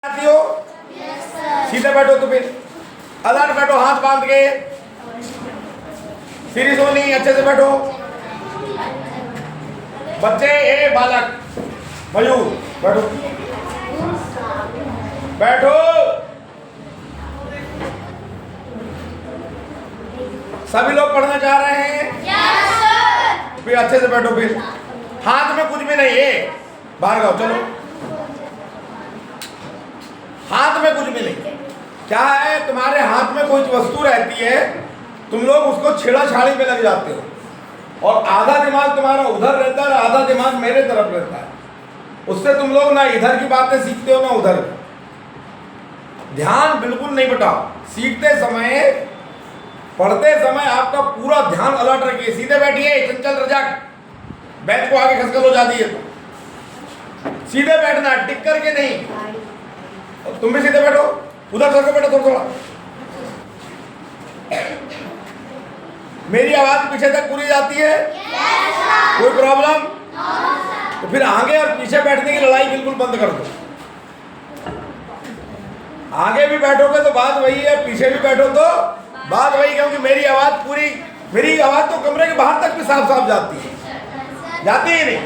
आती हो? सीधे बैठो तो फिर अलर्ट बैठो, हाथ बांध के, सीरीज होनी, अच्छे से बैठो। बच्चे, ए बालक, मयूर बैठो, बैठो। सभी लोग पढ़ना चाह रहे हैं? फिर अच्छे से बैठो। फिर हाथ में कुछ भी नहीं है, बाहर जाओ, चलो। हाथ में कुछ भी नहीं। क्या है, तुम्हारे हाथ में कोई वस्तु रहती है, तुम लोग उसको छेड़ाछाड़ी में लग जाते हो और आधा दिमाग तुम्हारा उधर रहता है, आधा दिमाग मेरे तरफ रहता है। उससे तुम लोग ना इधर की बातें सीखते हो ना उधर। ध्यान बिल्कुल नहीं बटाओ। सीखते समय, पढ़ते समय आपका पूरा ध्यान अलर्ट रखिए। सीधे बैठिए, चंचल रजक, बेंच को आगे खसखस हो जाती है तो सीधे बैठना, टिक करके नहीं। और तुम भी सीधे बैठो, उधर करके बैठो थोड़ा थोड़ा। मेरी आवाज पीछे तक पूरी जाती है? कोई प्रॉब्लम? तो फिर आगे और पीछे बैठने की लड़ाई बिल्कुल बंद कर दो। आगे भी बैठोगे तो बात वही है, पीछे भी बैठो तो बात वही, क्योंकि मेरी आवाज तो कमरे के बाहर तक भी साफ साफ जाती है। जाती ही नहीं?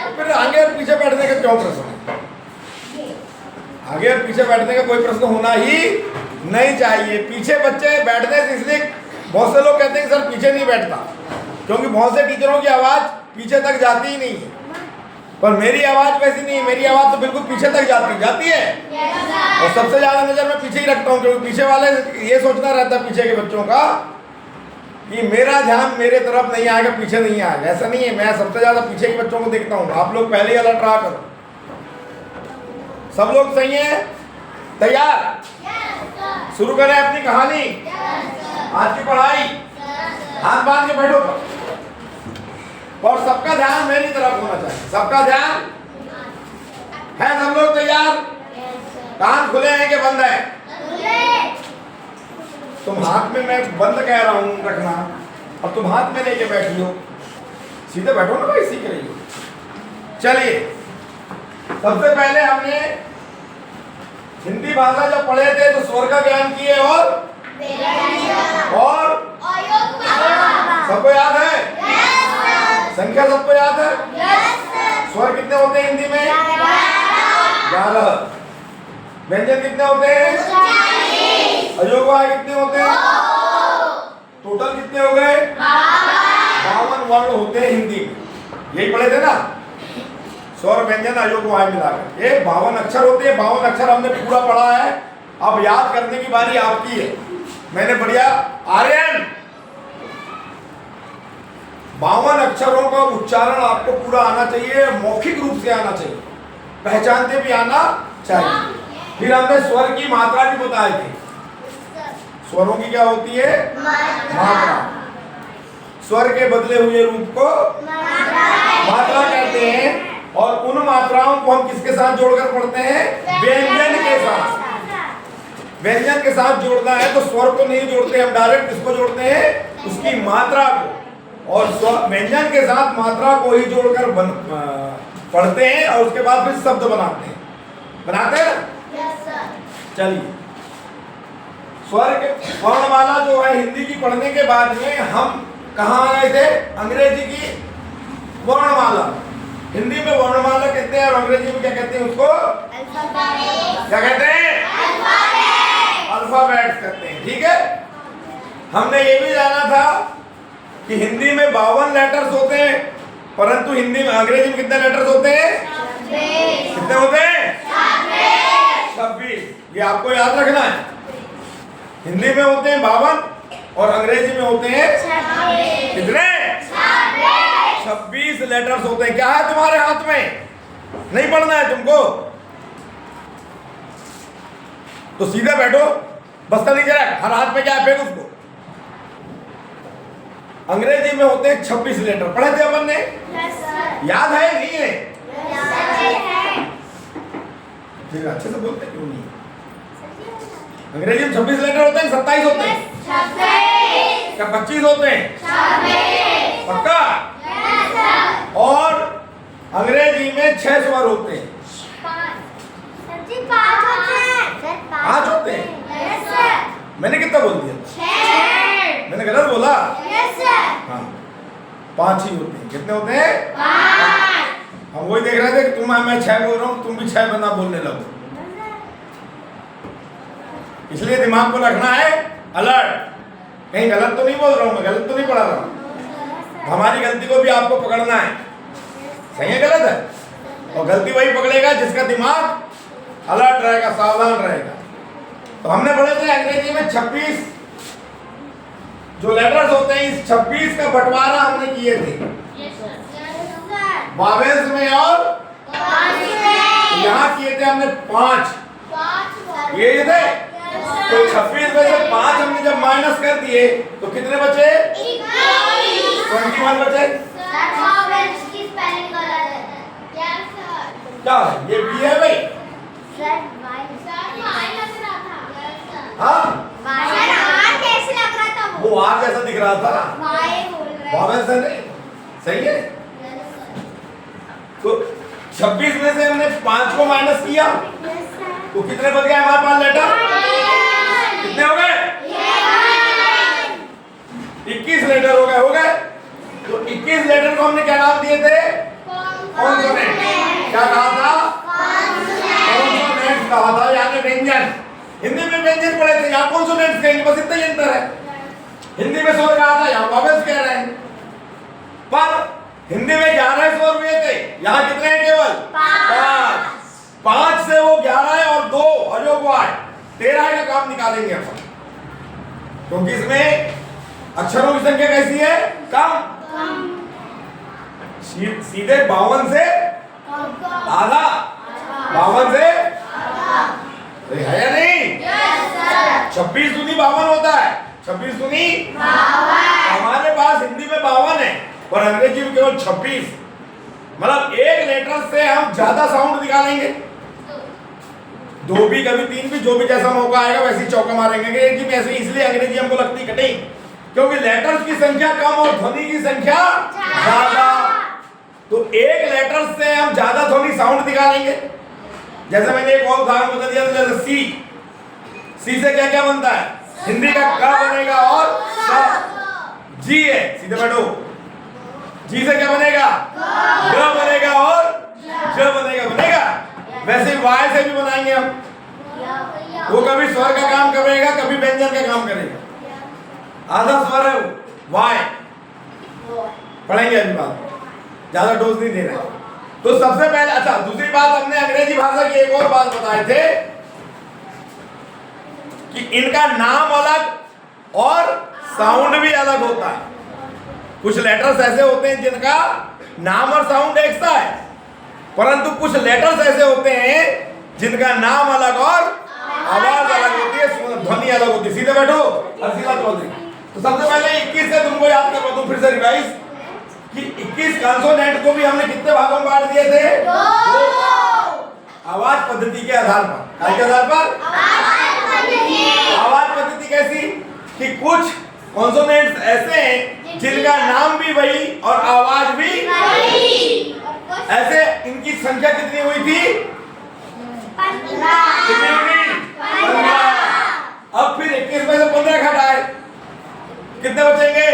तो फिर आगे और पीछे बैठने का क्यों प्रश्न है? आगे और पीछे बैठने का कोई प्रश्न होना ही नहीं चाहिए। पीछे बच्चे बैठने से, इसलिए बहुत से लोग कहते हैं कि सर पीछे नहीं बैठता, क्योंकि बहुत से टीचरों की आवाज पीछे तक जाती ही नहीं है। पर मेरी आवाज वैसी नहीं है, मेरी आवाज तो बिल्कुल पीछे तक जाती है। और सबसे ज्यादा नजर मैं पीछे ही रखता हूँ, क्योंकि पीछे वाले ये सोचना रहता है पीछे के बच्चों का कि मेरा ध्यान मेरे तरफ नहीं आएगा, पीछे नहीं आएगा। ऐसा नहीं है, मैं सबसे ज्यादा पीछे के बच्चों को देखता हूँ। आप लोग पहले ही अलर्ट रहा करो। सब लोग सही है? तैयार? शुरू करें अपनी कहानी, आज की पढ़ाई। हाथ बांध के बैठो और सबका ध्यान मेरी तरफ होना चाहिए। सबका ध्यान है? सब लोग तैयार? कान खुले हैं कि बंद है? तुम हाथ में, मैं बंद कह रहा हूं रखना, और तुम हाथ में लेके बैठी हो। सीधे बैठो ना भाई, सीख रही हो। चलिए, सबसे पहले हमने हिंदी भाषा जब पढ़े थे तो स्वर का ज्ञान किए और सबको याद है? संख्या सबको याद है? स्वर कितने होते हैं हिंदी में? 11। व्यंजन कितने होते हैं? अयोगवाय कितने होते हैं? टोटल कितने हो गए? 52 वर्ण होते हैं हिंदी में। यही पढ़े थे ना, स्वर व्यंजन अयोगवाय मिलाकर। ये 52 अक्षर होते हैं। 52 अक्षर हमने पूरा पढ़ा है। अब याद करने की बारी आपकी है। मैंने बढ़िया आर्यन 52 अक्षरों का उच्चारण आपको पूरा आना चाहिए, मौखिक रूप से आना चाहिए, पहचानते भी आना चाहिए। फिर हमने स्वर की मात्रा भी बताई थी। स्वरों की क्या होती है? मात्रा। स्वर के बदले हुए रूप को मात्रा कहते हैं। और उन मात्राओं को हम किसके साथ जोड़कर पढ़ते हैं? व्यंजन के साथ। व्यंजन के साथ जोड़ना है तो स्वर को नहीं जोड़ते हम, डायरेक्ट किसको जोड़ते हैं? उसकी मात्रा को। और व्यंजन के साथ मात्रा को ही जोड़कर पढ़ते हैं और उसके बाद फिर शब्द बनाते हैं ना? चलिए, स्वर के वर्णमाला जो है हिंदी की पढ़ने के बाद में हम कहाँ आ गए थे? अंग्रेजी की वर्णमाला। हिंदी में वर्णमाला कहते हैं और अंग्रेजी में क्या कहते हैं उसको? क्या कहते हैं? अल्फाबेट्स कहते हैं। ठीक है, हमने ये भी जाना था कि हिंदी में 52 लेटर्स होते हैं, परंतु हिंदी में, अंग्रेजी में कितने लेटर्स होते हैं? कितने होते हैं? 26। ये आपको याद रखना है। हिंदी में होते हैं 52 और अंग्रेजी में होते हैं कितने? 26 लेटर्स होते हैं। क्या है तुम्हारे हाथ में? नहीं पढ़ना है तुमको तो सीधे बैठो, बस्ता नीचे रख, हर हाथ में क्या है फेंक उसको। अंग्रेजी में होते हैं 26 लेटर। पढ़े थे अपन ने? याद है? नहीं है? फिर अच्छे से बोलते क्यों नहीं? अंग्रेजी में 26 लेटर होते हैं, 27 होते हैं? क्या 25 होते हैं? पक्का? और अंग्रेजी में 6 स्वर होते हैं। मैंने कितना बोल दिया? 6। मैंने गलत बोला? Yes sir. हाँ 5 ही होते हैं। कितने होते हैं? 5। हम वही देख रहे थे कि मैं 6 बोल रहा हूँ, तुम भी 6 बना बोलने लगो। इसलिए दिमाग को रखना है अलर्ट, कहीं गलत तो नहीं बोल रहा हूँ, मैं गलत तो नहीं पढ़ा रहा हूँ। हमारी गलती को भी आपको पकड़ना है, सही है गलत है, और गलती वही पकड़ेगा जिसका दिमाग अलर्ट रहेगा, सावधान रहेगा। तो हमने पढ़े थे अंग्रेजी में 26 जो लेटर्स होते हैं, इस 26 का बंटवारा हमने किए थे वावेल्स में और यहाँ किए थे हमने 5 ये थे। तो 26 में से 5 हमने जब माइनस कर दिए तो कितने बचे? 21 बचे। क्या है ये भी है भाई? हाँ वो आर जैसा दिख रहा था, वावेल्स है नहीं, सही है। तो 26 में से हमने 5 को माइनस किया तो कितने बच गए हमारे पास लेटर? कितने हो गए? 21 लेटर हो गए। तो 21 लेटर को हमने क्या नाम दिए थे? कॉन्सोनेंट। क्या कहा था? कॉन्सोनेंट कहा था, यानी व्यंजन। हिंदी में व्यंजन पढ़े थे, यहाँ कॉन्सोनेंट्स कहेंगे, बस इतना ही अंतर है। हिंदी में स्वर कहा था, यहाँ वावेल्स कह रहे हैं। पर हिंदी में 11 स्वर हुए थे, यहाँ कितने हैं? केवल 5 से वो 11 है और 2 अजोग है, 13 का काम निकालेंगे अपन, क्योंकि इसमें अक्षरों की संख्या कैसी है? कम। सीधे 52 से आधा, 52 से है या नहीं? 26 दूनी 52 होता है, 26 दूनी 52। हमारे पास हिंदी में 52 है और अंग्रेजी में केवल 26। मतलब एक लेटर से हम ज्यादा साउंड निकालेंगे, 2 भी कभी 3 भी, जो भी जैसा मौका आएगा वैसे ही चौका मारेंगे। अंग्रेजी में ऐसे, इसलिए अंग्रेजी हमको लगती कठिन, क्योंकि लेटर्स की संख्या कम और ध्वनि की संख्या ज्यादा। तो एक लेटर से हम ज्यादा ध्वनि साउंड निकालेंगे। जैसे मैंने एक और उदाहरण बता दिया था, जैसे सी से क्या क्या बनता है? हिंदी का क बनेगा और स। जी है, सीधे बैठो, जी से क्या बनेगा? ग बनेगा और ज बनेगा। वैसे वाय से भी बनाएंगे हम, वो कभी स्वर का काम करेगा, कभी व्यंजन का काम करेगा। आधा स्वर है वाय, पढ़ेंगे अभी बात, ज्यादा डोज नहीं दे रहे। तो सबसे पहले, अच्छा दूसरी बात, हमने अंग्रेजी भाषा की एक और बात बताए थे कि इनका नाम अलग और साउंड भी अलग होता है। कुछ लेटर्स ऐसे होते हैं जिनका नाम और साउंड एक सा है, परंतु कुछ लेटर्स ऐसे होते हैं जिनका नाम अलग और आवाज अलग होती है, ध्वनि अलग होती है। सीधे बैठो हर्षिला चौधरी। तो सबसे पहले 21 से तुमको याद करवा दूं फिर से रिवाइज कि 21 कॉन्सोनेंट को भी हमने कितने भागों में बांट दिए थे? 2। आवाज पद्धति के आधार पर। क्या के आधार पर? आवाज पद्धति कैसी कि कुछ कॉन्सोनेंट्स ऐसे हैं जिनका नाम भी वही और आवाज भी वही। ऐसे इनकी संख्या कितनी हुई थी? 15। कितनी हुई? 15। अब फिर 21 में से 15 घटाए, कितने बचेंगे?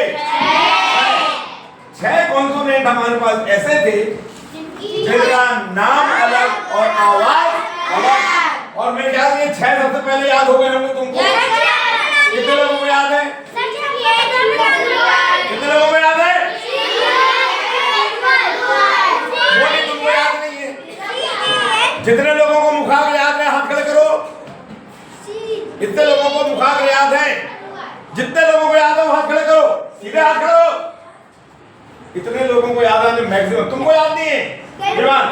6 कॉन्सोनेंट हमारे पास ऐसे थे जिनका नाम अलग और आवाज अलग। और मैं याद, ये 6 सबसे पहले याद हो गए होंगे तुमको। कितने लोगों को याद है? कितने लोगों को याद है? वो नहीं, तुमको याद नहीं है। जितने लोगों को मुखाग्र याद है हाथ खड़े करो। इतने लोगों को मुखाग्र याद है? जितने लोगों को याद है वो हाथ खड़े करो, सीधे हाथ करो। इतने लोगों को याद है मैक्सिमम। तुमको याद नहीं है? विवान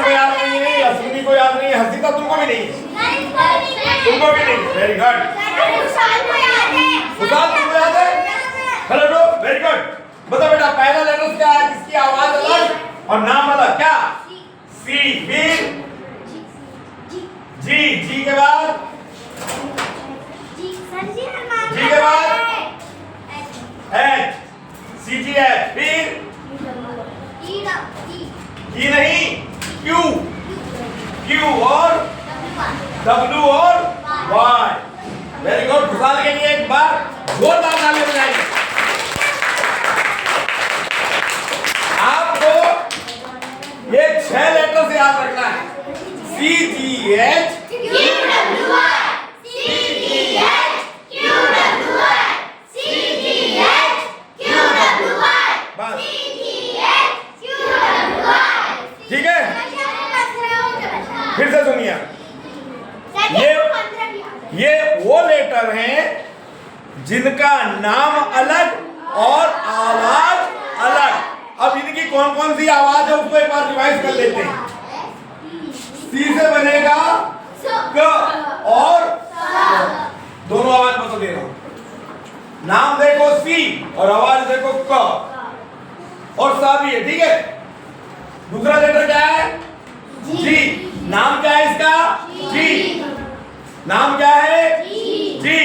को याद नहीं है, अश्विनी को याद नहीं है, हर्षिता तुमको भी नहीं है, तुमको भी नहीं। Very good. सुशांत तुमको याद है? हेलो लो, वेरी गुड। बताओ बेटा पहला लेटर क्या है जिसकी आवाज अलग और नाम अलग? क्या? सी। फिर जी, जी के बाद जी के बाद एच, सी जी एच। फिर ई नहीं, क्यू, क्यू और डब्ल्यू और वाई। Very good. खुशहाल के लिए एक बार जोरदार ताली बजाइए। आपको ये 6 लेटर से याद रखना है। CGH बस, ठीक है। फिर से सुनिए, ये वो लेटर हैं जिनका नाम अलग और आवाज अलग। अब इनकी कौन कौन सी आवाज है उसको एक बार रिवाइज कर लेते हैं। सी से बनेगा क और दोनों आवाज बता दे रहा हूं। नाम देखो सी और आवाज देखो क और सा भी है, ठीक है। दूसरा लेटर क्या है? जी। नाम क्या है इसका? जी। नाम क्या है? जी।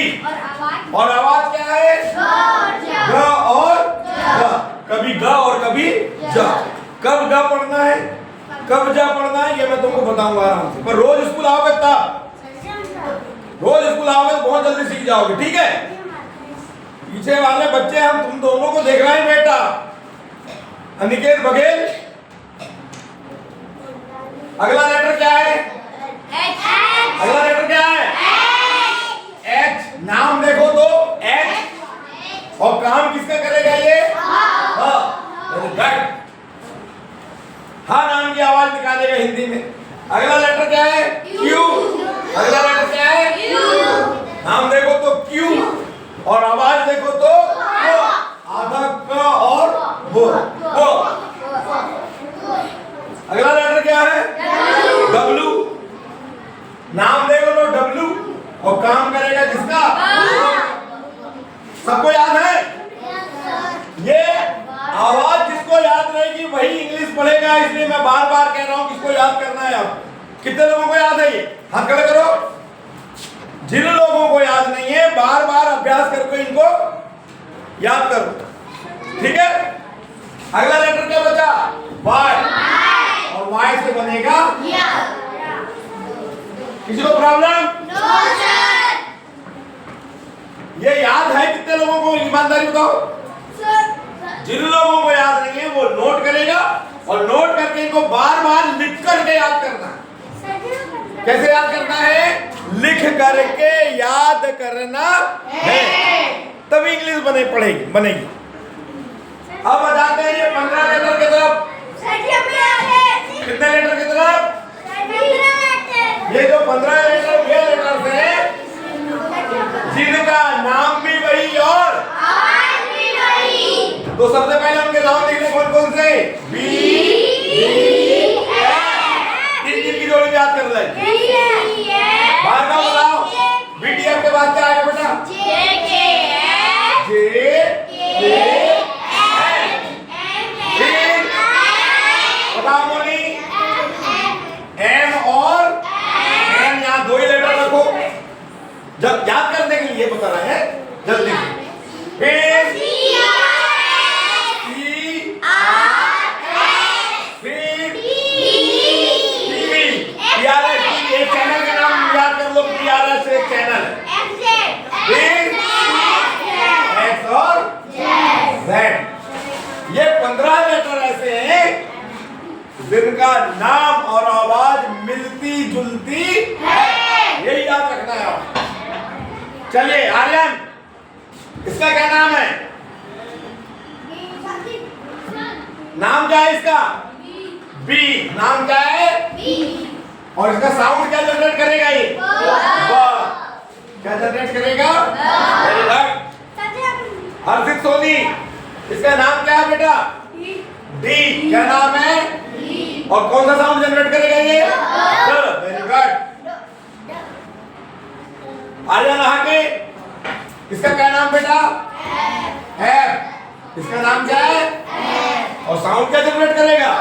और आवाज क्या है? ग और ग। कभी ग और कभी ज। कब ग पढ़ना है, कब जा पढ़ना है, ये मैं तुमको बताऊंगा आराम से। पर रोज स्कूल आओगे तब, रोज स्कूल आओगे तो बहुत जल्दी सीख जाओगे, ठीक है। पीछे वाले बच्चे हम तुम दोनों को देख रहे हैं बेटा। अनिकेत बघेल, अगला लेटर क्या है? अगला लेटर क्या है? एच। नाम देखो तो एच और काम किसका करेगा ये? हाँ, नाम की आवाज निकालेगा हिंदी में। अगला लेटर क्या है? क्यू। अगला लेटर क्या है? नाम देखो तो क्यू और आवाज देखो तो आधा क और वो। अगला लेटर क्या है? डब्लू। नाम देखो तो डब्लू और काम करेगा किसका? सबको याद है? ये आवाज जिसको याद रहेगी वही इंग्लिश पढ़ेगा, इसलिए मैं बार बार कह रहा हूं किसको याद करना है। अब कितने लोगों को याद है ये? हाथ खड़े करो। जिन लोगों को याद नहीं है बार बार अभ्यास करके इनको याद करो, ठीक है। अगला लेटर क्या बचा? वाई। और वाई से बनेगा किसी को प्रॉब्लम? ये याद है कितने लोगों को? ईमानदारी बताओ। जिन लोगों को याद नहीं है वो नोट करेगा और नोट करके इनको बार बार लिख करके याद करना है। कैसे याद करना है? लिख करके याद करना है, तभी इंग्लिश बनेगी। अब आ जाते हैं ये 15 लेटर की तरफ। कितने लेटर की तरफ? ये जो 15 लेटर, ये लेटर है जिनका नाम भी वही और तो सबसे पहले उनके नाम लिखने कौन कौन से? बी, किन की जोड़ी याद कर ले? भार्गव बताओ, बीटीएफ के बाद क्या आएगा बेटा? जे बताओ मोनी। एम और एम, यहाँ 2 ही लेटर रखो जब याद करने के लिए बता रहे हैं जल्दी। फिर चैनल का नाम याद कर लो। PRS एक चैनल है। X और Z। ये 15 लेटर ऐसे हैं जिनका नाम और आवाज मिलती जुलती है, यही याद रखना है आप। चलिए आर्यन, इसका क्या नाम है? नाम क्या है इसका? बी। नाम क्या है? और इसका साउंड क्या जनरेट करेगा? ये क्या जनरेट करेगा? Very good. हर्षित सोनी, इसका नाम क्या है बेटा? डी। क्या नाम है? और कौन सा साउंड जनरेट करेगा ये? Very good. आर्यन आगे, इसका क्या नाम बेटा? एफ। इसका नाम क्या है? और साउंड क्या जनरेट करेगा?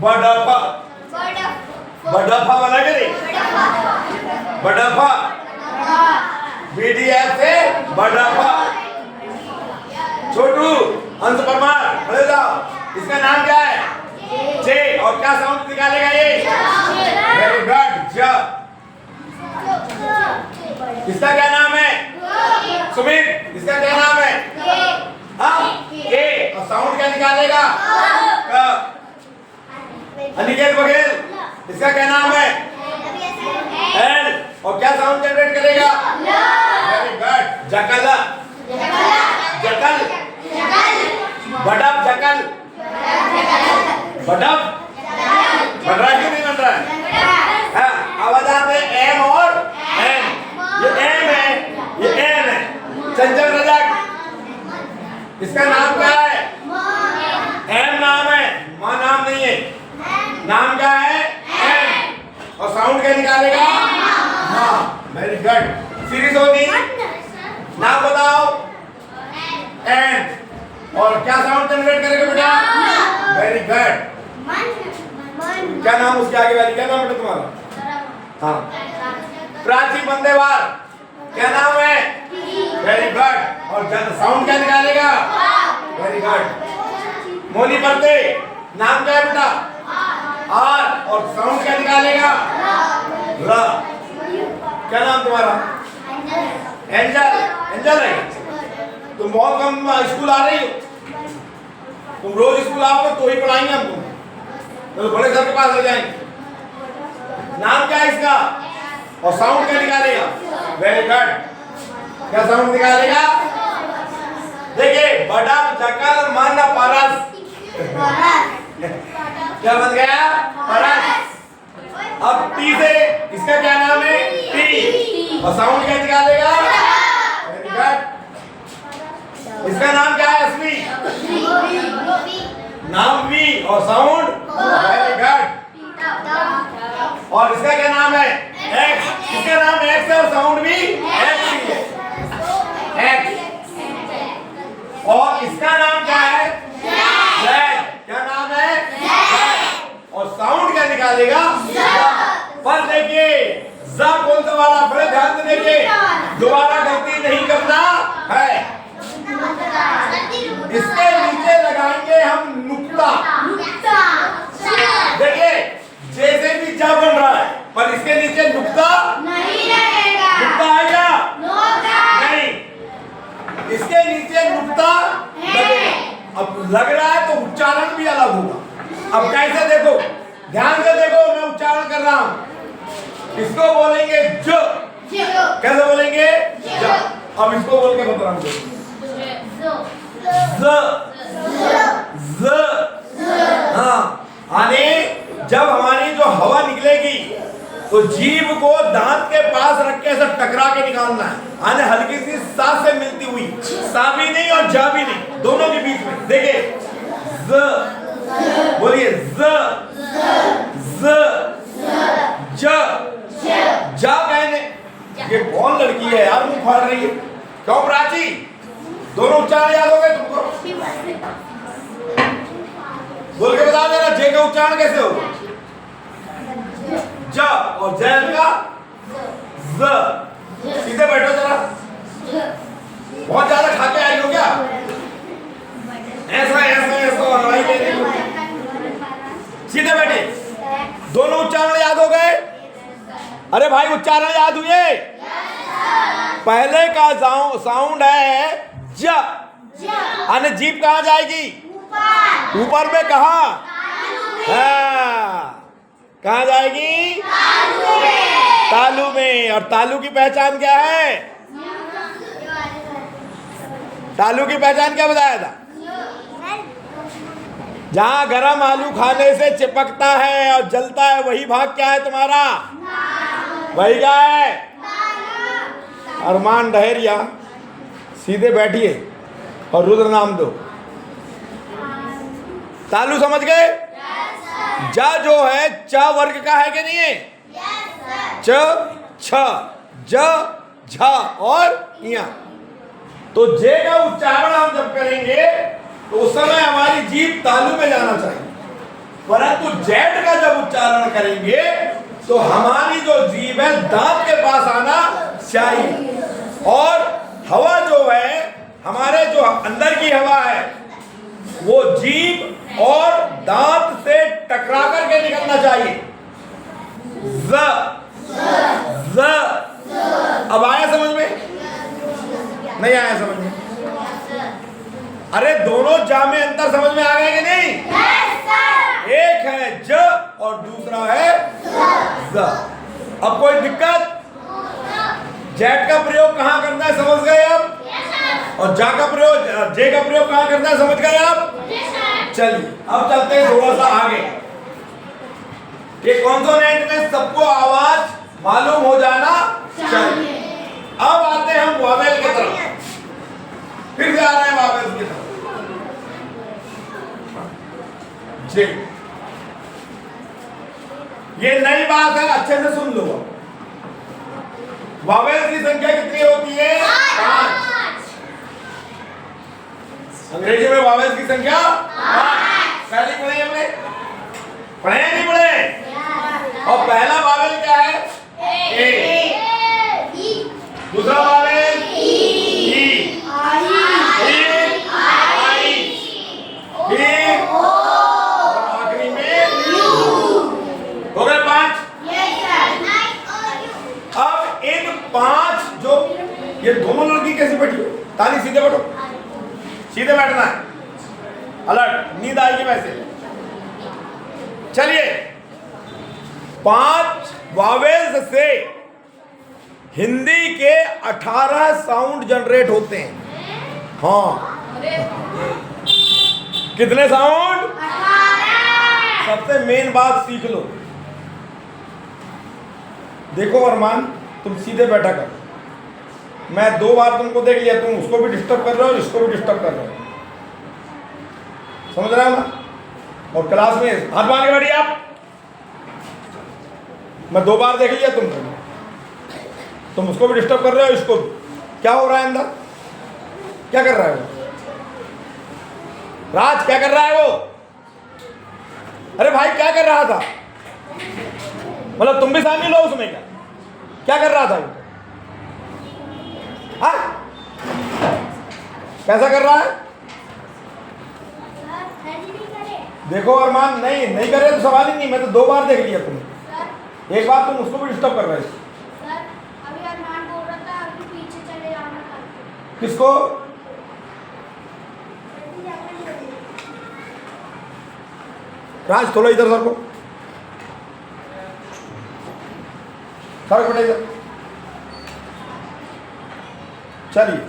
बड़फा। बड़फा वाला क्या नहीं? बड़फा। BDF से बड़फा। छोटू, अंश परमार, खड़े जाओ। इसका नाम क्या है? जे। और क्या साउंड निकालेगा ये? Very good. ज। इसका क्या नाम है? सुमित, इसका क्या नाम है? हाँ, ए। और साउंड क्या निकालेगा? क। अनिकेत बघेल, इसका क्या नाम है? एल। और क्या साउंड जनरेट करेगा? Very good. जकल, जकल, बडब, जकल, बडब। बन रहा है कि नहीं बन रहा है? हाँ, अब आते हैं एम और एन। ये एम है, ये एन है। चंचल रजक, इसका नाम क्या है? एम नाम है, मां नाम नहीं है। नाम क्या है? एम। और साउंड क्या निकालेगा? हाँ, वेरी गुड। सीरीज होगी, नाम बताओ। एन। और क्या साउंड जनरेट करेगा बेटा? Very good. क्या नाम उसके आगे वाली, क्या नाम बेटा तुम्हारा? हाँ, प्राची बंदेवार, क्या नाम है? Very good. और साउंड क्या निकालेगा? Very good. मोनी परते, नाम क्या है बेटा? आर। और साउंड क्या निकालेगा? र। क्या नाम तुम्हारा? एंजल। एंजल है। तुम बहुत कम स्कूल आ रही हो, तुम रोज स्कूल आओगे तो ही पढ़ाएंगे हम तुम, तो बड़े सर के पास ले जाएंगे। नाम क्या है इसका? और साउंड क्या निकालेगा? Very good. क्या साउंड निकालेगा? देखिए, बडब, जकल, मन, परस। क्या बन गया? परस। अब टी से, इसका क्या नाम है? टी। और साउंड क्या निकालेगा? Very good. इसका नाम क्या है? असली। नाम वी। और साउंड? Very good. और इसका क्या नाम है? एक्स। इसका नाम एक्स है और साउंड भी एक्स ही है। एक्स। और इसका नाम क्या है? जेड। क्या नाम है? जेड। और साउंड क्या निकालेगा? पर देखिए, ज कौन सा वाला? बड़े ध्यान से देखिए, दोबारा गलती नहीं करना है। इसके नीचे लगाएंगे हम नुक्ता। देखिए, जैसे भी जा बन रहा है, पर इसके नीचे नुक्ता नहीं लगेगा। नुक्ता आएगा? नहीं, इसके नीचे नुक्ता लगेगा। अब लग रहा है तो उच्चारण भी अलग होगा। अब कैसे? देखो, ध्यान से देखो, मैं उच्चारण कर रहा हूं। इसको बोलेंगे ज। कैसे बोलेंगे? ज। अब इसको बोल के बता रहा हूं। ज। ज। हाँ, यानी जब हमारी जो हवा निकलेगी तो जीभ को दांत के पास रख के ऐसा टकरा के निकालना है, यानी हल्की सी सा से मिलती हुई, सा भी नहीं और जा भी नहीं, दोनों के बीच में। देखिए, ज। बोलिए, ज। ज। ज। जा कहने, ये कौन लड़की है यार, मुंह फाड़ रही है? क्यों प्राची? दोनों उच्चारण याद हो गए तुमको? बोल के बता देना, जे का उच्चारण कैसे होगा? ज। और जैन का ज। सीधे बैठो जरा, बहुत ज्यादा खा के आई हो क्या? ऐसा ऐसा ऐसा लड़ाई ले रही हो। सीधे बैठे। दोनों उच्चारण याद हो गए? अरे भाई, उच्चारण याद हुए? पहले का साउंड है ज। यानी जीभ कहां जाएगी? ऊपर में। कहां? हाँ, कहां जाएगी? तालू में। और तालू की पहचान क्या है? तालू की पहचान क्या बताया था? जहां गरम आलू खाने से चिपकता है और जलता है, वही भाग क्या है तुम्हारा? वही क्या है? अरमान डहेरिया, सीधे बैठिए और रुद्र नाम दो। तालू समझ गए? जा जो है च वर्ग का है कि नहीं है? च, छ, ज, झ और इया। तो जे का उच्चारण हम जब करेंगे तो उस समय हमारी जीभ तालू में जाना चाहिए, परंतु जेड का जब उच्चारण करेंगे तो हमारी जो जीभ है दांत के पास आना चाहिए। और हवा जो है, हमारे जो अंदर की हवा है, वो जीभ और दांत से टकरा करके निकलना चाहिए। ज। ज। अब आया समझ नहीं आया समझ में? अरे दोनों जा में अंतर समझ में आ गए कि नहीं? एक है ज और दूसरा है ज। अब कोई दिक्कत? जेड का प्रयोग कहां करना है समझ गए आप? और जा का प्रयोग, जे का प्रयोग कहां करना है समझ गए आप? चलिए अब चलते हैं थोड़ा सा आगे। ये कॉन्सोनेंट में सबको आवाज मालूम हो जाना चाहिए। अब आते हैं हम वॉवेल की तरफ, फिर से आ रहे हैं वॉवेल की तरफ। जी ये नई बात है, अच्छे से सुन लो। वॉवेल की संख्या कितनी होती है? 5। अंग्रेजी में वॉवेल की संख्या 5। पहले पढ़े हमने? पढ़े नहीं पढ़े? और पहला वॉवेल क्या है? ए। दूसरा वॉवेल ई। फिर और आखिरी में हो गए 5। अब इन 5 जो ये दोनों लड़की कैसे बैठी हो? ताली सीधे बैठो, सीधे बैठना है, अलर्ट, नींद आएगी वैसे। चलिए 5 वॉवेल्स से हिंदी के 18 साउंड जनरेट होते हैं। हाँ कितने साउंड? 18। सबसे मेन बात सीख लो। देखो अरमान, तुम सीधे बैठा कर। मैं 2 बार तुमको देख लिया, तुम उसको भी डिस्टर्ब कर रहे हो, इसको भी डिस्टर्ब कर रहे हो, समझ रहे हो ना? और क्लास में हाथ मार के बैठिए आप। मैं 2 बार देख लिया तुमको, तुम उसको भी डिस्टर्ब कर रहे हो, इसको भी। क्या हो रहा है अंदर? क्या कर रहा है वो? राज क्या कर रहा है वो? अरे भाई क्या कर रहा था? मतलब तुम भी शामिल हो उसमें? क्या कर रहा था वो? हाँ? कैसा कर रहा है? देखो अरमान, नहीं करे तो सवाल ही नहीं। मैं तो 2 बार देख लिया तुमने, 1 बार तुम उसको भी डिस्टर्ब कर रहे हो। अभी अरमान बोल रहा था अभी पीछे चले जाना था। किसको? राज थोड़ा इधर सर को, सर बेटा इधर। चलिए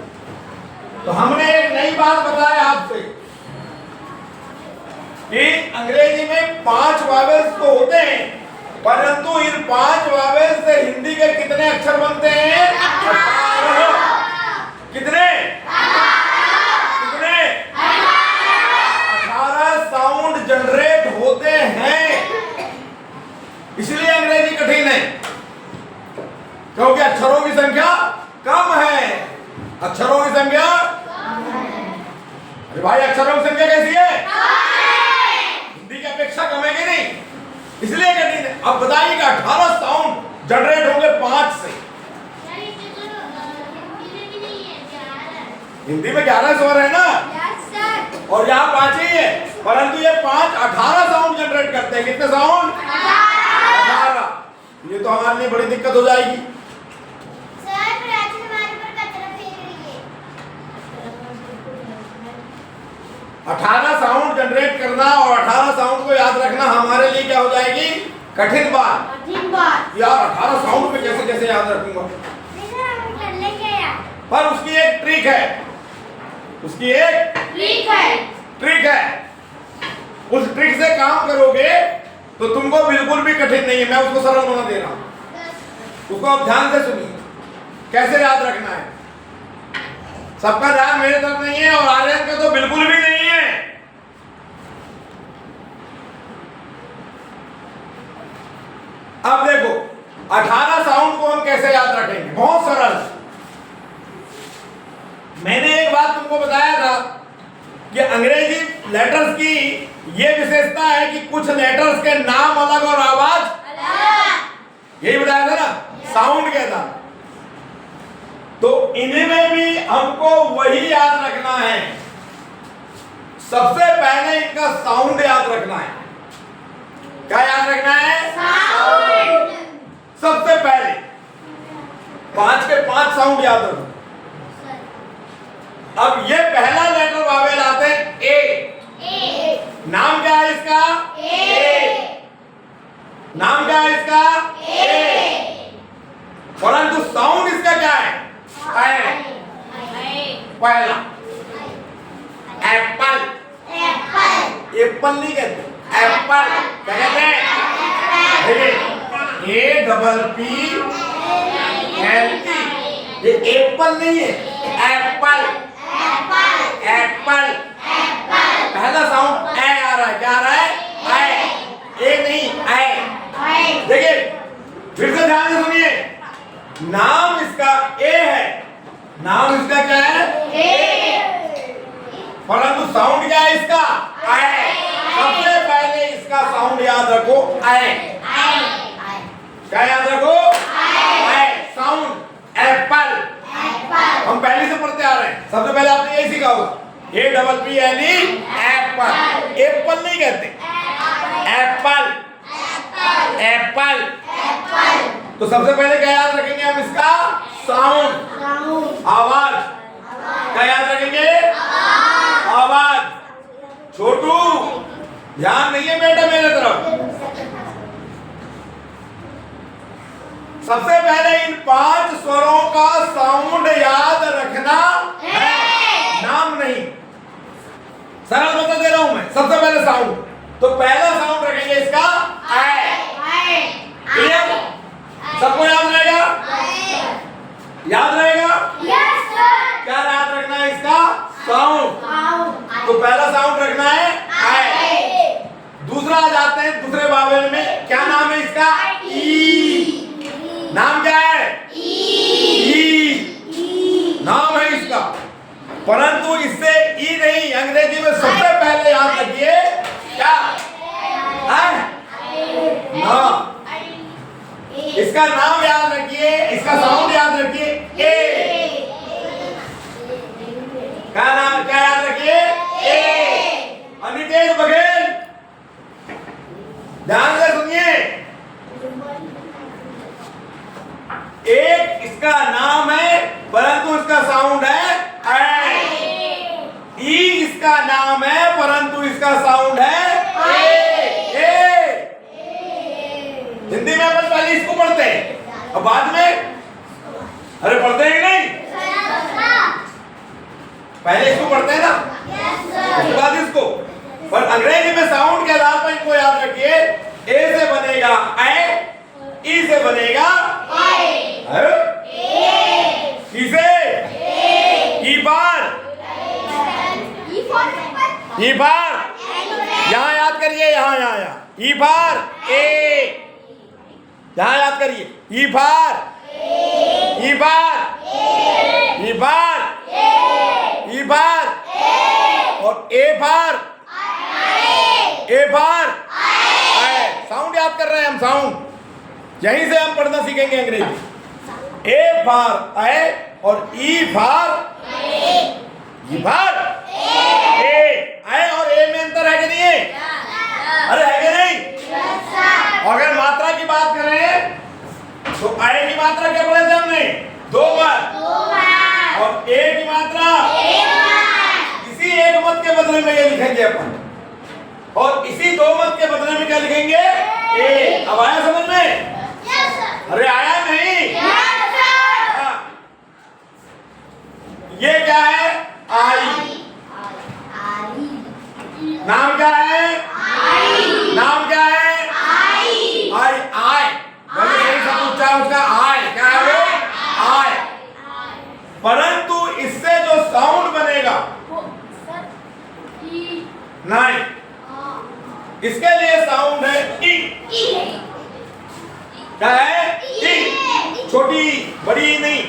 तो हमने एक नई बात बताया आपसे कि अंग्रेजी में 5 वॉवेल्स तो होते हैं, परंतु इन 5 वॉवेल्स से हिंदी के कितने अक्षर बनते हैं? 18। कितने? 18 साउंड जनरेट होते हैं। इसलिए अंग्रेजी कठिन है, क्योंकि अक्षरों की संख्या कम है। अक्षरों की संख्या, अरे भाई अक्षरों की संख्या कैसी है? हिंदी की अपेक्षा कम है कि नहीं? इसलिए कठिन है। अब बताइए कि 18 साउंड जनरेट होंगे 5 से। हिंदी में 11 स्वर है ना, और यहाँ 5 ही है, परंतु ये 5 18 साउंड जनरेट करते हैं। कितने साउंड? 18। ये तो हमारे लिए बड़ी दिक्कत हो जाएगी। 18 साउंड जनरेट करना और 18 साउंड को याद रखना हमारे लिए क्या हो जाएगी? कठिन बात। यार 18 साउंड में कैसे कैसे याद रखूंगा? पर उसकी एक ट्रिक है, उसकी एक ट्रिक है। उस ट्रिक से काम करोगे तो तुमको बिल्कुल भी कठिन नहीं है। मैं उसको सरल बना दे रहा हूं, उसको आप ध्यान से सुनिए कैसे याद रखना है। सबका ध्यान मेरे तरफ नहीं है और आर्यन का तो बिल्कुल भी नहीं है। अब देखो 18 साउंड को हम कैसे याद रखेंगे? बहुत सरल। मैंने एक बात तुमको बताया था कि अंग्रेजी लेटर्स की यह विशेषता है कि कुछ लेटर्स के नाम अलग और आवाज अलग। यही बताया था ना, साउंड के था। तो इनमें भी हमको वही याद रखना है। सबसे पहले इनका साउंड याद रखना है। क्या याद रखना है? साउंड। सबसे पहले 5 के 5 साउंड याद रखो। अब ये पहला लेटर वावेल आते हैं ए। नाम क्या है इसका? ए। नाम क्या है इसका? ए। परंतु साउंड इसका क्या है? ए। पहला एप्पल। एप्पल नहीं कहते, एप्पल क्या कहते हैं? A double P L E, ये एप्पल नहीं है, एप्पल। एप्पल पहला साउंड ए आ रहा है, क्या आ रहा है? ए नहीं, ए। देखिए फिर से ध्यान से सुनिए, नाम इसका ए है, नाम इसका क्या है? ए। परंतु साउंड क्या है इसका? ए। सबसे पहले इसका साउंड याद रखो, ए। क्या याद रखो? ए। Sound apple. हम पहले से पढ़ते आ रहे हैं, सबसे पहले आपने यही सीखा होगा, A double P L E, Apple. Apple नहीं कहते, एप्पल। एप्पल। तो सबसे पहले क्या याद रखेंगे हम? इसका साउंड, आवाज। क्या याद रखेंगे? आवाज। छोटू ध्यान नहीं है बेटा मेरे तरफ। सबसे पहले इन 5 स्वरों का साउंड याद रखना है, नाम नहीं। सरल बता दे रहा हूं मैं, सबसे पहले साउंड। तो पहला साउंड रखेंगे इसका ए। क्लियर? सबको याद रहेगा? याद रहेगा? Yes sir. क्या याद रखना है? इसका साउंड। तो पहला साउंड रखना है ए। दूसरा आ जाते हैं दूसरे वावेल में, क्या नाम है इसका? ई। नाम क्या है? ई। नाम है इसका, परंतु इससे ई नहीं, अंग्रेजी में सबसे पहले याद रखिए क्या है? ना। इसका नाम याद रखिए, इसका साउंड याद रखिए, ए। क्या नाम, क्या याद रखिए? ए। अनिकेत बघेल ध्यान से सुनिए, एक इसका नाम है परंतु इसका साउंड है ए। ई इसका नाम है परंतु इसका साउंड है ए। हिंदी में अपन पहले इसको पढ़ते हैं, अब बाद में अरे पढ़ते हैं कि नहीं? पहले इसको पढ़ते हैं ना, उसके बाद इसको। पर अंग्रेजी में साउंड के आधार पर इनको याद रखिए, ए से बनेगा ए, ई से बनेगा किसे? ई बार। ई बार यहां याद करिए, यहां ई बार ए, यहां याद करिए, ई बार, ई बार, ई बार, ई बार और ए बार, ए बार। साउंड याद कर रहे हैं हम, साउंड यहीं से हम पढ़ना सीखेंगे अंग्रेजी। ए बार ए और ई बार, ई बार ए। आई और ए में अंतर है कि नहीं है? अरे है कि नहीं? अगर मात्रा की बात करें तो आई की मात्रा क्या पढ़े थे हमने? 2 बार और ए की मात्रा इसी एक मत के बदले में ये लिखेंगे अपन, और इसी 2 मत के बदले में क्या लिखेंगे? ए। अब आया समझ में? अरे आया नहीं? हाँ। ये क्या है? आई। नाम क्या है? नाम क्या है? आई। आई मैंने सही सब पूछा, उसका आई क्या है? वो आई। परंतु इससे जो साउंड बनेगा नहीं, इसके लिए साउंड है ई। क्या है? ई। छोटी बड़ी नहीं,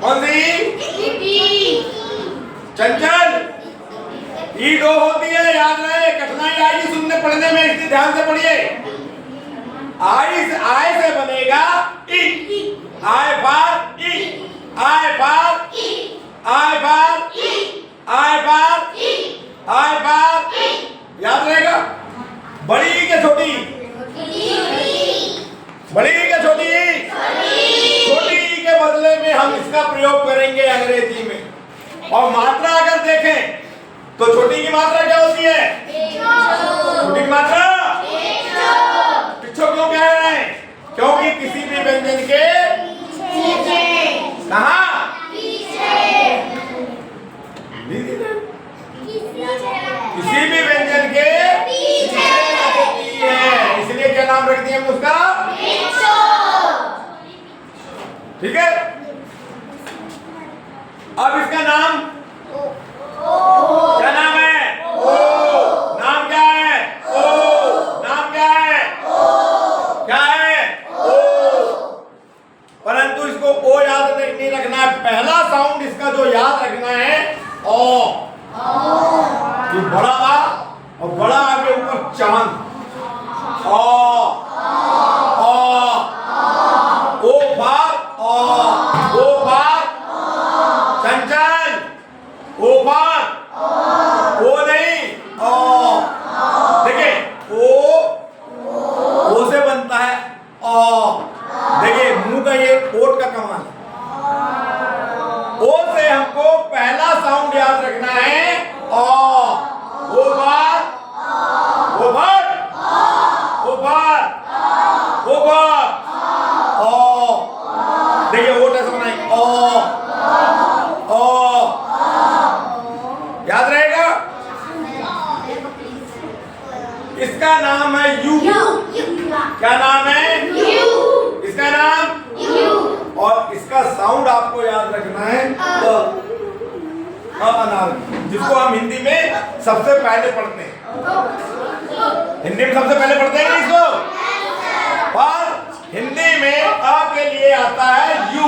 कौन सी? चंचल। ई 2 होती है, याद रहे, कठिनाई आएगी सुनने पढ़ने में, इसलिए ध्यान से पढ़िए। आई से बनेगा ई। आई बार ई, आई बार, I bar, I bar, I बार। याद रहेगा? बड़ी के छोटी? बड़ी के छोटी? छोटी के बदले में हम इसका प्रयोग करेंगे अंग्रेजी में और मात्रा अगर देखें तो छोटी की मात्रा क्या होती है? छोटी की मात्रा पिछो क्यों कह रहे हैं? क्योंकि किसी भी व्यंजन के कहाँ किसी भी व्यंजन के पीछे लगती है, इसलिए क्या नाम रख दिया हमने उसका? ठीक है। अब इसका नाम क्या नाम है? नाम क्या है? नाम क्या है? क्या है? परंतु इसको ओ याद नहीं रखना है। पहला साउंड इसका जो याद रखना है ओ। ये बड़ा आ और बड़ा आ के ऊपर चांद ओ भाग ओ भाग चंचल ओ भाग ओ नहीं ओ। देखिए ओ से बनता है ओ। देखिए मुंह का ये ओट का कमाल है। ओ से हमको पहला साउंड याद रखना है ओ भाग ओ भाग ओ भाग ओ भाग ओ। देखिए ओट ऐसा बनाएंगे ओ याद रहेगा। इसका नाम है यू। क्या नाम है? इसका नाम और इसका साउंड आपको याद रखना है अनार, जिसको हम हिंदी में सबसे पहले पढ़ते हैं। हिंदी में सबसे पहले पढ़ते हैं इसको, और हिंदी में अ के लिए आता है यू।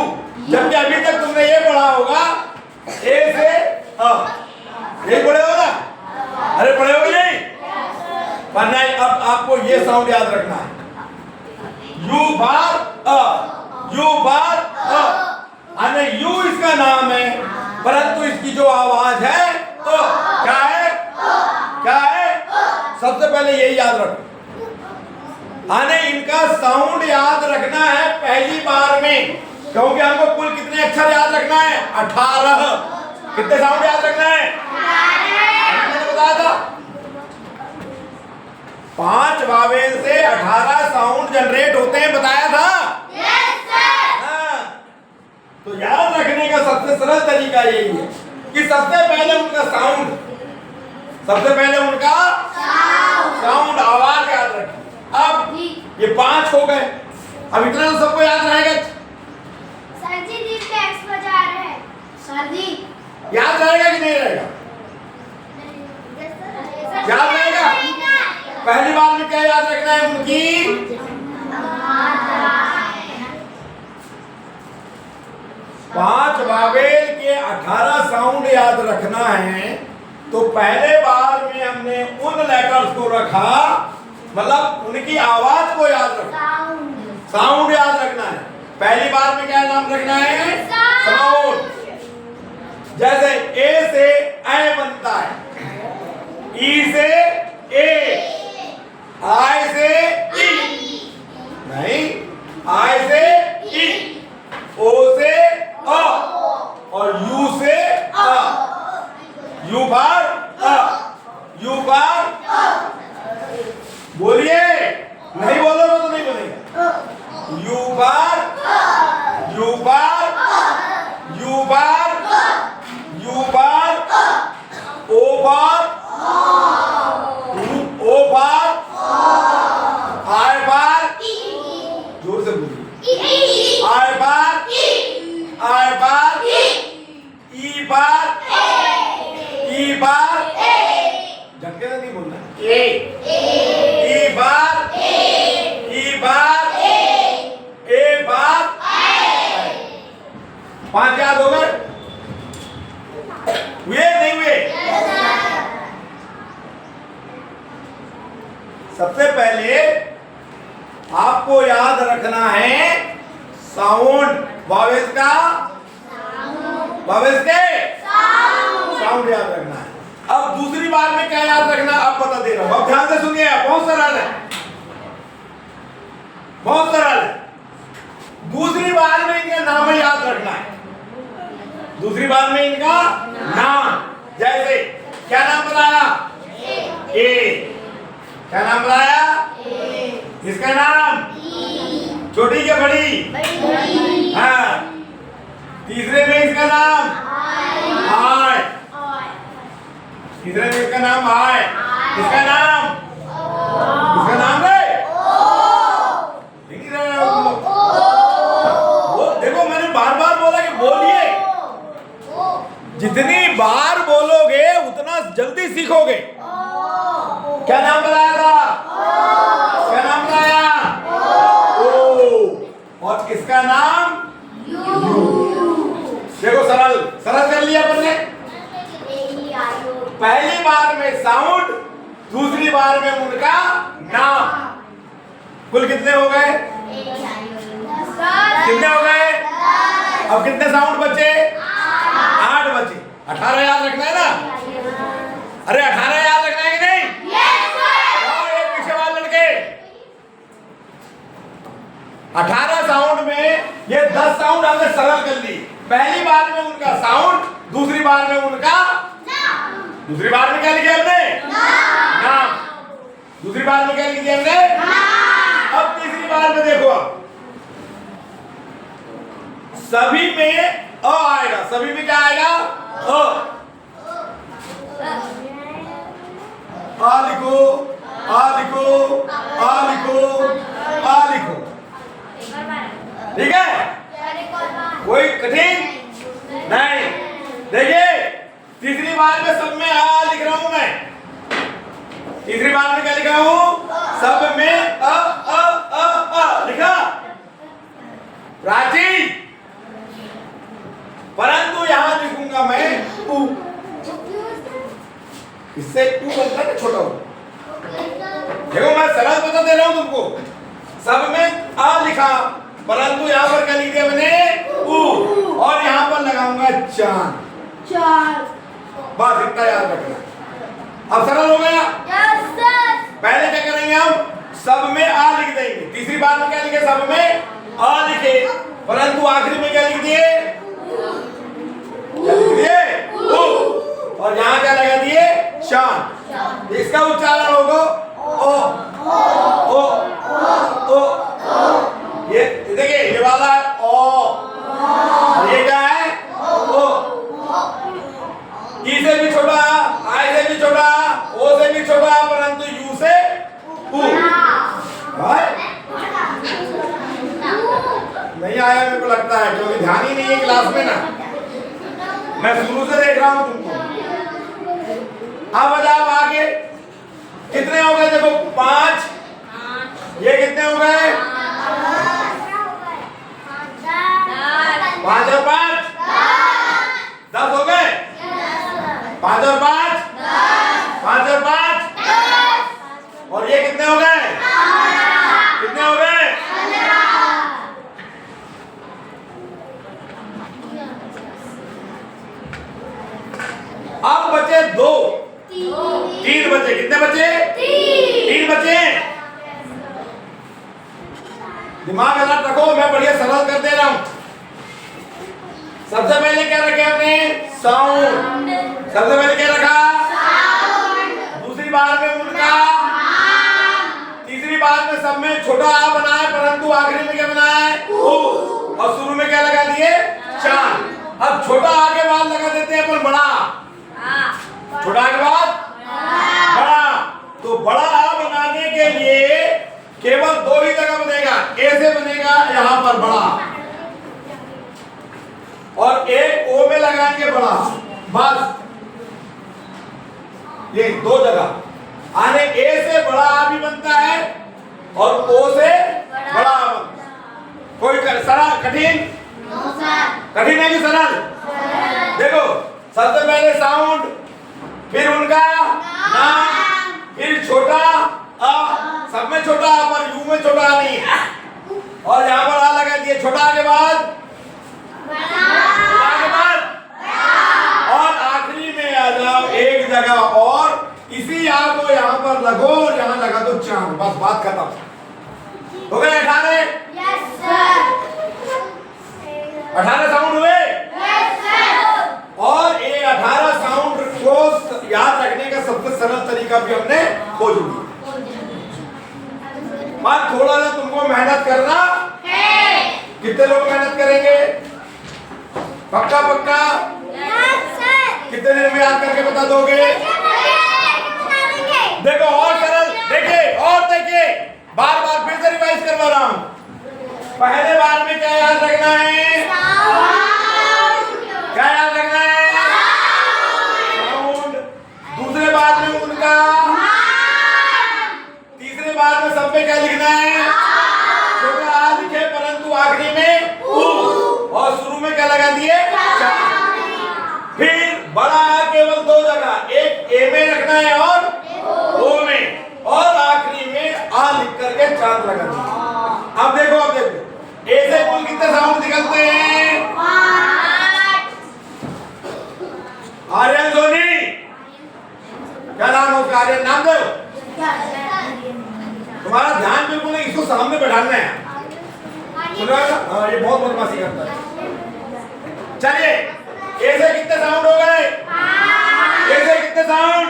जबकि अभी तक तुमने ये पढ़ा होगा ए से अ, ये पढ़े हो ना? अरे पढ़े हो नहीं? पर नहीं, अब आपको ये साउंड याद रखना है you bar a, you bar a. You इसका नाम है, परंतु इसकी जो आवाज है तो क्या है? क्या है? सबसे पहले यही याद रखो। इनका साउंड याद रखना है पहली बार में, क्योंकि हमको कुल कितने अक्षर याद रखना है? 18। कितने साउंड याद रखना है? मैंने बताया था 5 वावेल से 18 साउंड जनरेट होते हैं, बताया था। तो याद रखने का सबसे सरल तरीका यही है कि सबसे पहले उनका साउंड, सबसे पहले उनका साउंड आवाज याद रखें। अब ये 5 हो गए, अब इतना तो सबको याद रहेगा। सर जी दीप का एक्स बजा रहे हैं। सर जी याद रहेगा कि नहीं रहेगा? याद रहेगा। पहली बार में क्या याद रखना है? उनकी 5 वावेल के 18 साउंड याद रखना है। तो पहले बार में हमने उन लेटर्स को रखा, मतलब उनकी आवाज को याद रखना, साउंड याद रखना है। पहली बार में क्या नाम रखना है? साउंड। जैसे ए से ऐ बनता है, ई से ए, आई से ई, नहीं, आई से ई, ओ से अ, और यू से अ। यू बार अ, यू बार बोलिए, नहीं बोलोगे तो नहीं बनेगा। यू बार, यू बार, यू बार, यू बार, ओ बार, ओ बार, आई बार, जोर से बोलिए, आई बार, आई बार, ई बार, ई बार, झटके से नहीं बोलना, ई बार, ई बार, ए बार। 5 याद हो गए? हुए नहीं हुए? सबसे पहले आपको याद रखना है साउंड, वावेल्स का, वावेल्स के साउंड याद रखना है। अब दूसरी बार में क्या याद रखना, अब बता दे रहा हूं, अब ध्यान से सुनिए, बहुत सरल है, बहुत सरल है। दूसरी बार में इनका नाम याद रखना है। दूसरी बार में इनका नाम। जैसे क्या नाम बताया? ए। क्या नाम बताया? इसका नाम छोटी के बड़ी? हाँ। तीसरे में इसका नाम आय। तीसरे में इसका नाम आय। इसका नाम है वो। देखो मैंने बार बार बोला कि बोलिए, जितनी बार बोलोगे उतना जल्दी सीखोगे। क्या नाम बताया था? क्या नाम बताया? ओ। और इसका नाम यू। देखो सरल सरल कर लिया अपन ने। पहली बार में साउंड, दूसरी बार में उनका नाम। कुल कितने हो गए? कितने हो गए? अब कितने साउंड बचे? 8 बचे। 18 याद रखना है ना? अरे 18 याद रखना है कि नहीं? और ये पीछे वाले लड़के 18 साउंड में ये 10 साउंड हमने सरल कर ली। पहली बार में उनका साउंड, दूसरी बार में उनका दूसरी बार में क्या लिखा हमने? नाम। दूसरी बार में क्या लिख दिया हमने? अब तीसरी बार में देखो, सभी में अ आएगा। सभी में क्या आएगा? अ। आ लिखो, आ लिखो, आ लिखो, आ लिखो। ठीक है? कोई कठिन नहीं। देखिए तीसरी बार में सब में आ लिख रहा हूं मैं। तीसरी बार में क्या लिखा हूं? सब में अ लिखा। प्राची, परंतु यहां लिखूंगा मैं उ। इससे उ बनता है छोटा उ। देखो मैं सरल बता दे रहा हूं तुमको। सब में आ लिखा, परंतु यहां पर क्या लिख दिया मैंने? उ। और यहां पर लगाऊंगा चांद। बस इतना याद रखना। अब सरल हो गया? पहले क्या करेंगे हम? सब में आ लिख देंगे। तीसरी बार में क्या लिखे? सब में आ लिखे, परंतु आखिरी में क्या लिख दिए? क्या लिख दिए? उ। और यहाँ क्या लगा दिए? शान। इसका उच्चारण होगा ओ ओ ओ ओ। ये देखिए ये वाला है ओ, और ये क्या है? ओ। ई से भी छोटा, आई से भी छोटा, ओ से भी छोटा, परंतु यू से उ। नहीं आया मेरे को लगता है, क्योंकि ध्यान ही नहीं है क्लास में ना। मैं शुरू से देख रहा हूं तुमको। अब बताओ आगे कितने हो गए? देखो 5। ये कितने हो गए? 5 और 5 10 हो गए। 5 और 5 5 और 5 और ये कितने हो गए? कितने हो गए? अब बचे 2। 3 बचे। कितने बचे? 3 बचे। दिमाग अलर्ट रखो, मैं बढ़िया सरल कर दे रहा हूं। सबसे पहले क्या रखे हमने? साउंड। सबसे पहले क्या रखा? साउंड। दूसरी बार में उनका, तीसरी बार में सब में छोटा आ बना है, परंतु आखिरी में क्या बना है? उ। और शुरू में क्या लगा दिए? चांद। अब छोटा आ के बाद लगा देते हैं अपन बड़ा। छोटा के बाद बड़ा। तो बड़ा आ बनाने के लिए केवल 2 ही जगह बनेगा। ए से बनेगा यहां पर बड़ा, और एक ओ में लगाएंगे बड़ा। बस ये 2 जगह आने। ए से बड़ा आ भी बनता है और ओ से बड़ा आ बनता है। कोई सरल कठिन? कठिन है कि सरल? देखो सबसे पहले साउंड, फिर उनका नाम, फिर छोटा आ। सब में छोटा आ पर यू में छोटा आ नहीं, और यहाँ पर आ लगा दिए। छोटा के बाद और आखिरी में आ जाओ एक जगह और इसी आ को यहाँ पर लगो और यहाँ लगा दो चांद। बस बात खत्म हो गए। 18 18 साउंड हुए। और ये 18 थोड़ा सा तुमको मेहनत करना है। कितने लोग मेहनत करेंगे? पक्का पक्का? कितने दिन में याद करके बता दोगे? देखो और सरल, देखिए और देखिए, बार बार फिर से रिवाइज करवा रहा हूं। पहले बार में क्या याद रखना है? क्या याद रखना है? साउंड। दूसरे बार में उनका। तीसरे बार में सब पे क्या लिखना है? छोटा आ लिखे परंतु आखिरी में उ, और शुरू में क्या लगा दिए? फिर बड़ा आ केवल दो जगह, एक ए में रखना है और ओ में, और आखिरी में आ लिख करके चांद लगा दिया। अब देखो ए से कुल कितने साउंड निकलते हैं? आर्यन सोनी, क्या नाम है उसका? आर्यन नाम दो। तुम्हारा ध्यान बिल्कुल नहीं, इसको सामने बैठाना है। सुना? हाँ, ये बहुत बदमाशी करता है। चलिए, ए से कितने साउंड हो गए? ए से कितने साउंड?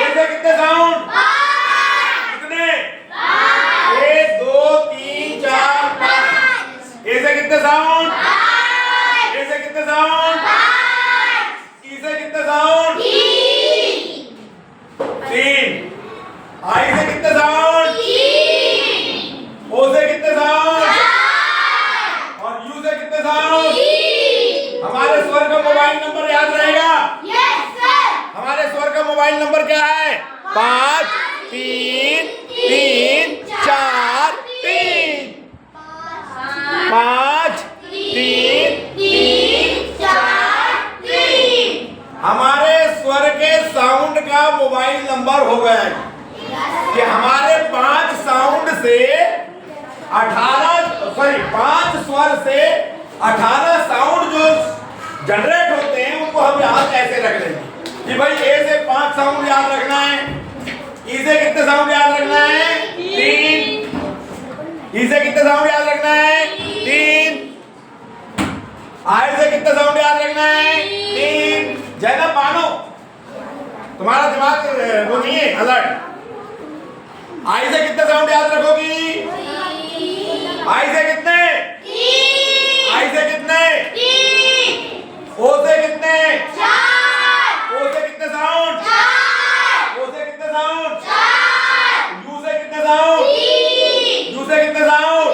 ए से कितने साउंड? कितने? 1 2 3 4 5। ए से कितने साउंड? ए से कितने साउंड? ई से कितने साउंड? 3। आई से कितने साउंड? ओ से कितने साउंड? और यू से कितने साउंड? हमारे स्वर का मोबाइल नंबर याद रहेगा? हमारे स्वर का मोबाइल नंबर क्या है? 5 3 3 4 3। 5 3 3 4 3। हमारे स्वर के साउंड का मोबाइल नंबर हो गया है कि हमारे 5 साउंड से 5 स्वर से 18 साउंड जो जनरेट होते हैं उनको हम याद ऐसे रख लेंगे कि भाई ए से 5 साउंड याद रखना है, ई से कितने साउंड याद रखना है? 3। ई से कितने साउंड याद रखना है? 3। आई से कितने साउंड याद रखना है? 3। जैनब मानो, तुम्हारा दिमाग वो नहीं है अलर्ट। आई से कितने साउंड याद रखोगी? आई से कितने? आई से कितने? ओ से कितने? ओ से कितने साउंड? ओ से कितने साउंड? यू से कितने साउंड? यू से कितने साउंड?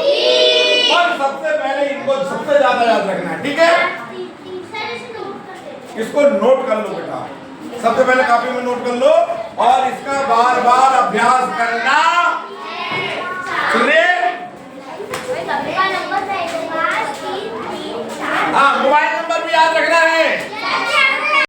और सबसे पहले इनको सबसे ज्यादा याद रखना है, ठीक है? इसको नोट कर लो बेटा, सबसे पहले कॉपी में नोट कर लो और इसका बार बार अभ्यास करना। सुनिए, हाँ मोबाइल नंबर भी याद रखना है।